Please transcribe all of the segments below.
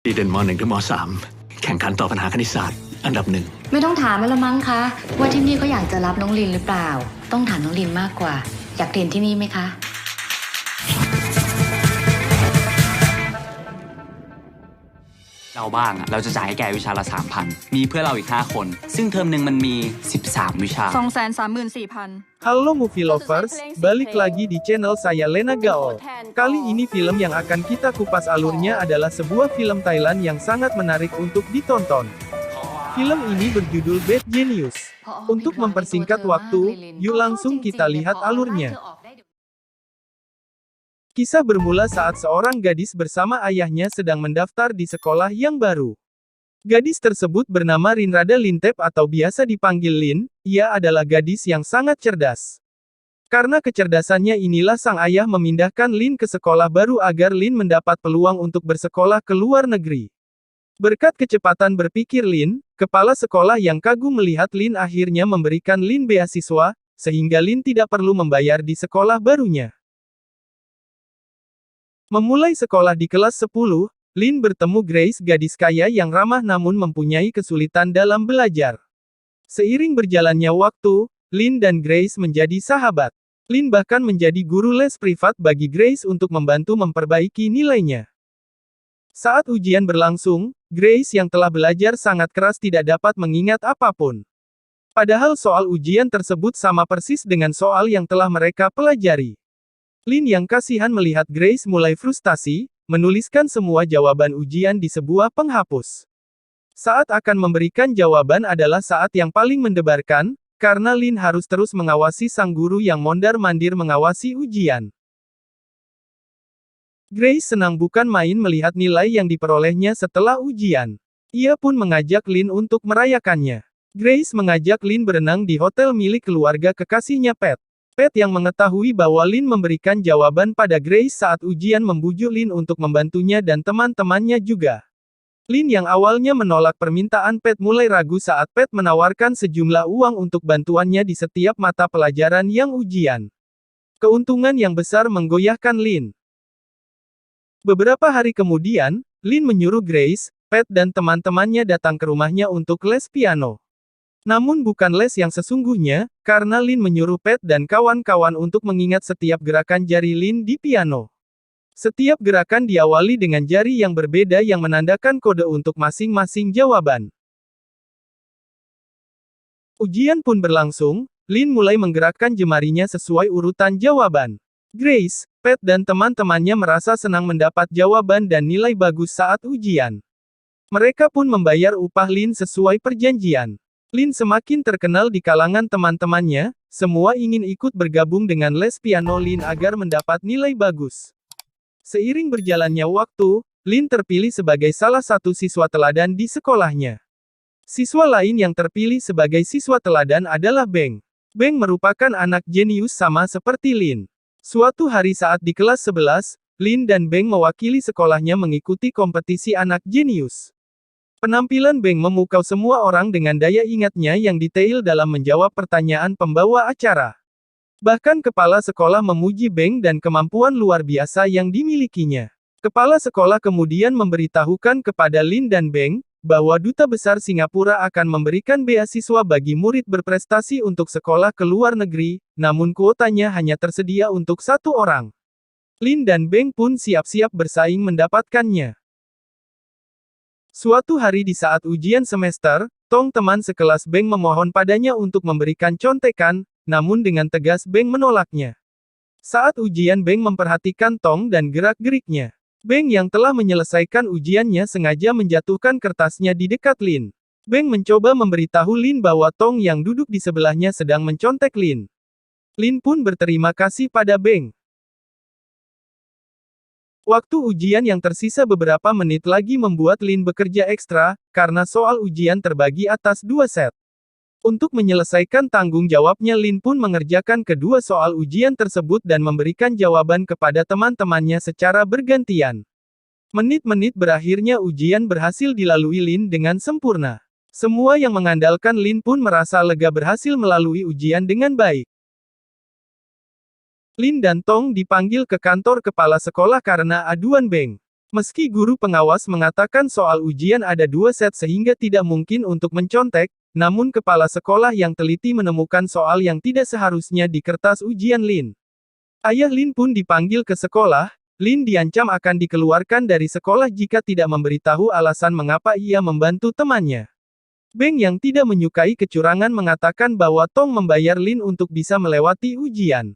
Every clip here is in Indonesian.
ดีเด่นม .1 ถึงม .3 แข่งขันต่อปัญหาคณิตศาสตร์อันดับหนึ่งไม่ต้องถามแล้วละมั้งคะว่าที่นี่เขาอยากจะรับน้องลินหรือเปล่าต้องถามน้องลินมากกว่าอยากเรียนที่นี่ไหมคะเราบ้างเราจะจ่ายให้แกวิชาละ 3,000 มีเพื่อนเราอีก 5 คน ซึ่งเทอมหนึ่งมันมี 13 วิชา 234,000 Halo Movie Lovers, balik lagi di channel saya Lena Gaol. Kali ini film yang akan kita kupas alurnya adalah sebuah film Thailand yang sangat menarik untuk ditonton. Film ini berjudul Bad Genius. Untuk mempersingkat waktu, yuk langsung kita lihat alurnya. Kisah bermula saat seorang gadis bersama ayahnya sedang mendaftar di sekolah yang baru. Gadis tersebut bernama Rinrada Lintep atau biasa dipanggil Lin, ia adalah gadis yang sangat cerdas. Karena kecerdasannya inilah sang ayah memindahkan Lin ke sekolah baru agar Lin mendapat peluang untuk bersekolah ke luar negeri. Berkat kecepatan berpikir Lin, kepala sekolah yang kagum melihat Lin akhirnya memberikan Lin beasiswa, sehingga Lin tidak perlu membayar di sekolah barunya. Memulai sekolah di kelas 10, Lin bertemu Grace, gadis kaya yang ramah namun mempunyai kesulitan dalam belajar. Seiring berjalannya waktu, Lin dan Grace menjadi sahabat. Lin bahkan menjadi guru les privat bagi Grace untuk membantu memperbaiki nilainya. Saat ujian berlangsung, Grace yang telah belajar sangat keras tidak dapat mengingat apapun. Padahal soal ujian tersebut sama persis dengan soal yang telah mereka pelajari. Lin yang kasihan melihat Grace mulai frustasi, menuliskan semua jawaban ujian di sebuah penghapus. Saat akan memberikan jawaban adalah saat yang paling mendebarkan, karena Lin harus terus mengawasi sang guru yang mondar-mandir mengawasi ujian. Grace senang bukan main melihat nilai yang diperolehnya setelah ujian. Ia pun mengajak Lin untuk merayakannya. Grace mengajak Lin berenang di hotel milik keluarga kekasihnya Pat. Pat yang mengetahui bahwa Lin memberikan jawaban pada Grace saat ujian membujuk Lin untuk membantunya dan teman-temannya juga. Lin yang awalnya menolak permintaan Pat mulai ragu saat Pat menawarkan sejumlah uang untuk bantuannya di setiap mata pelajaran yang ujian. Keuntungan yang besar menggoyahkan Lin. Beberapa hari kemudian, Lin menyuruh Grace, Pat dan teman-temannya datang ke rumahnya untuk les piano. Namun bukan les yang sesungguhnya, karena Lin menyuruh Pat dan kawan-kawan untuk mengingat setiap gerakan jari Lin di piano. Setiap gerakan diawali dengan jari yang berbeda yang menandakan kode untuk masing-masing jawaban. Ujian pun berlangsung, Lin mulai menggerakkan jemarinya sesuai urutan jawaban. Grace, Pat dan teman-temannya merasa senang mendapat jawaban dan nilai bagus saat ujian. Mereka pun membayar upah Lin sesuai perjanjian. Lin semakin terkenal di kalangan teman-temannya, semua ingin ikut bergabung dengan les piano Lin agar mendapat nilai bagus. Seiring berjalannya waktu, Lin terpilih sebagai salah satu siswa teladan di sekolahnya. Siswa lain yang terpilih sebagai siswa teladan adalah Beng. Beng merupakan anak jenius sama seperti Lin. Suatu hari saat di kelas 11, Lin dan Beng mewakili sekolahnya mengikuti kompetisi anak jenius. Penampilan Beng memukau semua orang dengan daya ingatnya yang detail dalam menjawab pertanyaan pembawa acara. Bahkan kepala sekolah memuji Beng dan kemampuan luar biasa yang dimilikinya. Kepala sekolah kemudian memberitahukan kepada Lin dan Beng, bahwa Duta Besar Singapura akan memberikan beasiswa bagi murid berprestasi untuk sekolah ke luar negeri, namun kuotanya hanya tersedia untuk 1 orang. Lin dan Beng pun siap-siap bersaing mendapatkannya. Suatu hari di saat ujian semester, Tong teman sekelas Beng memohon padanya untuk memberikan contekan, namun dengan tegas Beng menolaknya. Saat ujian Beng memperhatikan Tong dan gerak-geriknya. Beng yang telah menyelesaikan ujiannya sengaja menjatuhkan kertasnya di dekat Lin. Beng mencoba memberitahu Lin bahwa Tong yang duduk di sebelahnya sedang mencontek Lin. Lin pun berterima kasih pada Beng. Waktu ujian yang tersisa beberapa menit lagi membuat Lin bekerja ekstra, karena soal ujian terbagi atas 2 set. Untuk menyelesaikan tanggung jawabnya Lin pun mengerjakan kedua soal ujian tersebut dan memberikan jawaban kepada teman-temannya secara bergantian. Menit-menit berakhirnya ujian berhasil dilalui Lin dengan sempurna. Semua yang mengandalkan Lin pun merasa lega berhasil melalui ujian dengan baik. Lin dan Tong dipanggil ke kantor kepala sekolah karena aduan Beng. Meski guru pengawas mengatakan soal ujian ada 2 set sehingga tidak mungkin untuk mencontek, namun kepala sekolah yang teliti menemukan soal yang tidak seharusnya di kertas ujian Lin. Ayah Lin pun dipanggil ke sekolah. Lin diancam akan dikeluarkan dari sekolah jika tidak memberitahu alasan mengapa ia membantu temannya. Beng yang tidak menyukai kecurangan mengatakan bahwa Tong membayar Lin untuk bisa melewati ujian.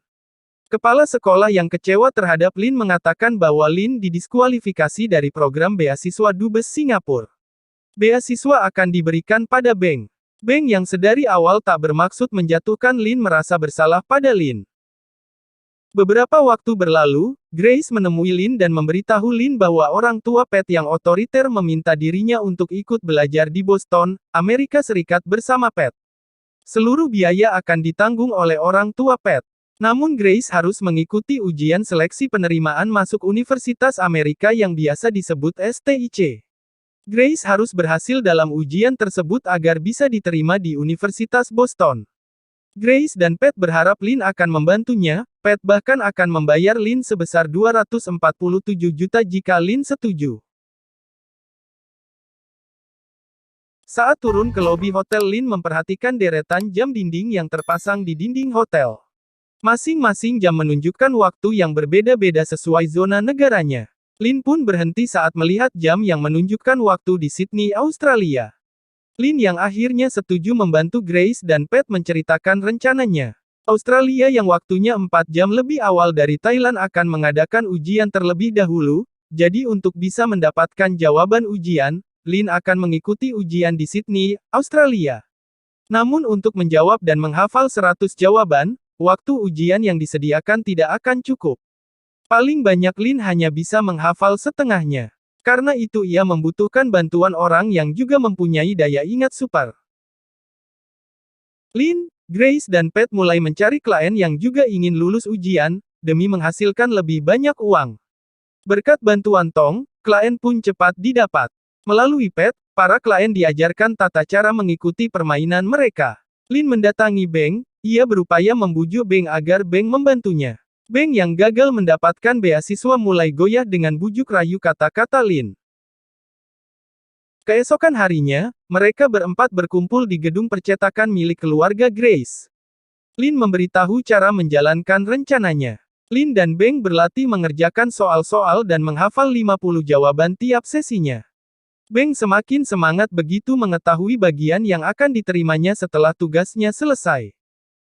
Kepala sekolah yang kecewa terhadap Lin mengatakan bahwa Lin didiskualifikasi dari program beasiswa Dubes Singapura. Beasiswa akan diberikan pada Beng. Beng yang sedari awal tak bermaksud menjatuhkan Lin merasa bersalah pada Lin. Beberapa waktu berlalu, Grace menemui Lin dan memberitahu Lin bahwa orang tua Pat yang otoriter meminta dirinya untuk ikut belajar di Boston, Amerika Serikat bersama Pat. Seluruh biaya akan ditanggung oleh orang tua Pat. Namun Grace harus mengikuti ujian seleksi penerimaan masuk Universitas Amerika yang biasa disebut STIC. Grace harus berhasil dalam ujian tersebut agar bisa diterima di Universitas Boston. Grace dan Pat berharap Lin akan membantunya. Pat bahkan akan membayar Lin sebesar 247 juta jika Lin setuju. Saat turun ke lobi hotel, Lin memperhatikan deretan jam dinding yang terpasang di dinding hotel. Masing-masing jam menunjukkan waktu yang berbeda-beda sesuai zona negaranya. Lin pun berhenti saat melihat jam yang menunjukkan waktu di Sydney, Australia. Lin yang akhirnya setuju membantu Grace dan Pat menceritakan rencananya. Australia yang waktunya 4 jam lebih awal dari Thailand akan mengadakan ujian terlebih dahulu, jadi untuk bisa mendapatkan jawaban ujian, Lin akan mengikuti ujian di Sydney, Australia. Namun untuk menjawab dan menghafal 100 jawaban, waktu ujian yang disediakan tidak akan cukup. Paling banyak Lin hanya bisa menghafal setengahnya. Karena itu ia membutuhkan bantuan orang yang juga mempunyai daya ingat super. Lin, Grace dan Pat mulai mencari klien yang juga ingin lulus ujian, demi menghasilkan lebih banyak uang. Berkat bantuan Tong, klien pun cepat didapat. Melalui Pat, para klien diajarkan tata cara mengikuti permainan mereka. Lin mendatangi Beng, ia berupaya membujuk Beng agar Beng membantunya. Beng yang gagal mendapatkan beasiswa mulai goyah dengan bujuk rayu kata-kata Lin. Keesokan harinya, mereka berempat berkumpul di gedung percetakan milik keluarga Grace. Lin memberitahu cara menjalankan rencananya. Lin dan Beng berlatih mengerjakan soal-soal dan menghafal 50 jawaban tiap sesinya. Beng semakin semangat begitu mengetahui bagian yang akan diterimanya setelah tugasnya selesai.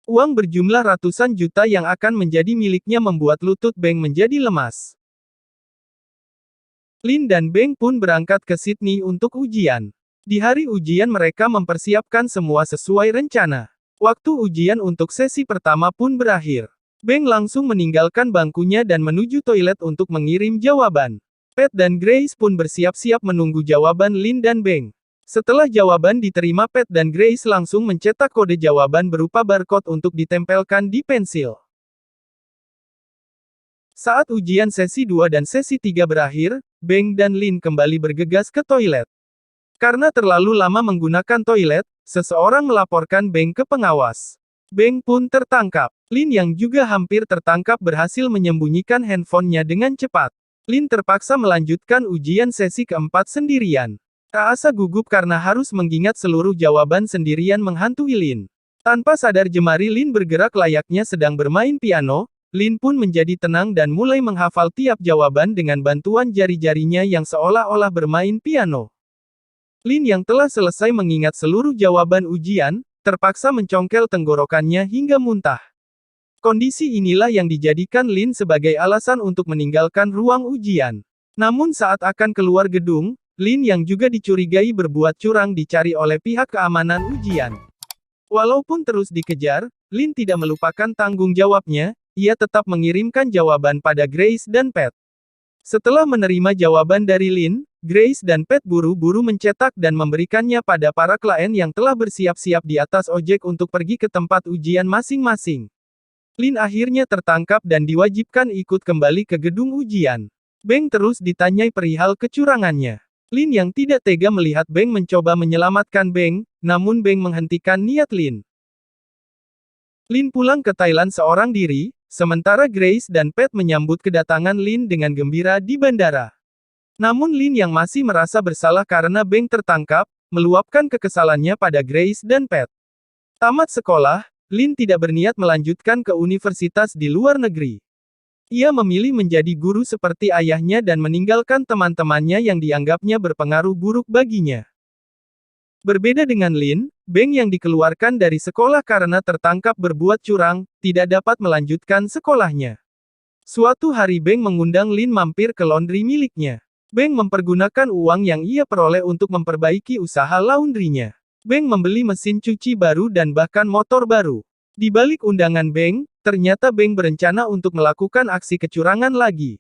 Uang berjumlah ratusan juta yang akan menjadi miliknya membuat lutut Beng menjadi lemas. Lin dan Beng pun berangkat ke Sydney untuk ujian. Di hari ujian mereka mempersiapkan semua sesuai rencana. Waktu ujian untuk sesi pertama pun berakhir. Beng langsung meninggalkan bangkunya dan menuju toilet untuk mengirim jawaban. Pat dan Grace pun bersiap-siap menunggu jawaban Lin dan Beng. Setelah jawaban diterima, Pat dan Grace langsung mencetak kode jawaban berupa barcode untuk ditempelkan di pensil. Saat ujian sesi 2 dan sesi 3 berakhir, Beng dan Lin kembali bergegas ke toilet. Karena terlalu lama menggunakan toilet, seseorang melaporkan Beng ke pengawas. Beng pun tertangkap. Lin yang juga hampir tertangkap berhasil menyembunyikan handphonenya dengan cepat. Lin terpaksa melanjutkan ujian sesi keempat sendirian. Rasa gugup karena harus mengingat seluruh jawaban sendirian menghantui Lin. Tanpa sadar jemari Lin bergerak layaknya sedang bermain piano, Lin pun menjadi tenang dan mulai menghafal tiap jawaban dengan bantuan jari-jarinya yang seolah-olah bermain piano. Lin yang telah selesai mengingat seluruh jawaban ujian, terpaksa mencongkel tenggorokannya hingga muntah. Kondisi inilah yang dijadikan Lin sebagai alasan untuk meninggalkan ruang ujian. Namun saat akan keluar gedung, Lin yang juga dicurigai berbuat curang dicari oleh pihak keamanan ujian. Walaupun terus dikejar, Lin tidak melupakan tanggung jawabnya, ia tetap mengirimkan jawaban pada Grace dan Pat. Setelah menerima jawaban dari Lin, Grace dan Pat buru-buru mencetak dan memberikannya pada para klien yang telah bersiap-siap di atas ojek untuk pergi ke tempat ujian masing-masing. Lin akhirnya tertangkap dan diwajibkan ikut kembali ke gedung ujian. Beng terus ditanyai perihal kecurangannya. Lin yang tidak tega melihat Beng mencoba menyelamatkan Beng, namun Beng menghentikan niat Lin. Lin pulang ke Thailand seorang diri, sementara Grace dan Pat menyambut kedatangan Lin dengan gembira di bandara. Namun Lin yang masih merasa bersalah karena Beng tertangkap, meluapkan kekesalannya pada Grace dan Pat. Tamat sekolah, Lin tidak berniat melanjutkan ke universitas di luar negeri. Ia memilih menjadi guru seperti ayahnya dan meninggalkan teman-temannya yang dianggapnya berpengaruh buruk baginya. Berbeda dengan Lin, Beng yang dikeluarkan dari sekolah karena tertangkap berbuat curang, tidak dapat melanjutkan sekolahnya. Suatu hari Beng mengundang Lin mampir ke laundry miliknya. Beng mempergunakan uang yang ia peroleh untuk memperbaiki usaha laundrynya. Beng membeli mesin cuci baru dan bahkan motor baru. Di balik undangan Beng, ternyata Beng berencana untuk melakukan aksi kecurangan lagi.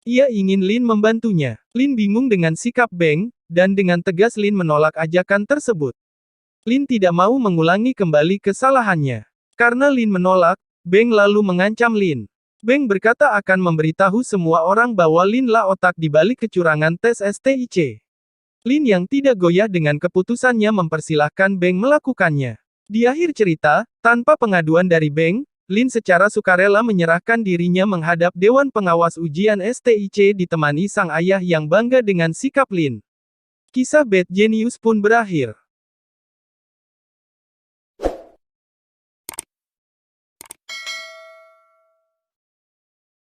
Ia ingin Lin membantunya. Lin bingung dengan sikap Beng, dan dengan tegas Lin menolak ajakan tersebut. Lin tidak mau mengulangi kembali kesalahannya. Karena Lin menolak, Beng lalu mengancam Lin. Beng berkata akan memberitahu semua orang bahwa Lin lah otak di balik kecurangan tes STIC. Lin yang tidak goyah dengan keputusannya mempersilahkan Beng melakukannya. Di akhir cerita, tanpa pengaduan dari Beng, Lin secara sukarela menyerahkan dirinya menghadap Dewan Pengawas Ujian STIC ditemani sang ayah yang bangga dengan sikap Lin. Kisah Bad Genius pun berakhir.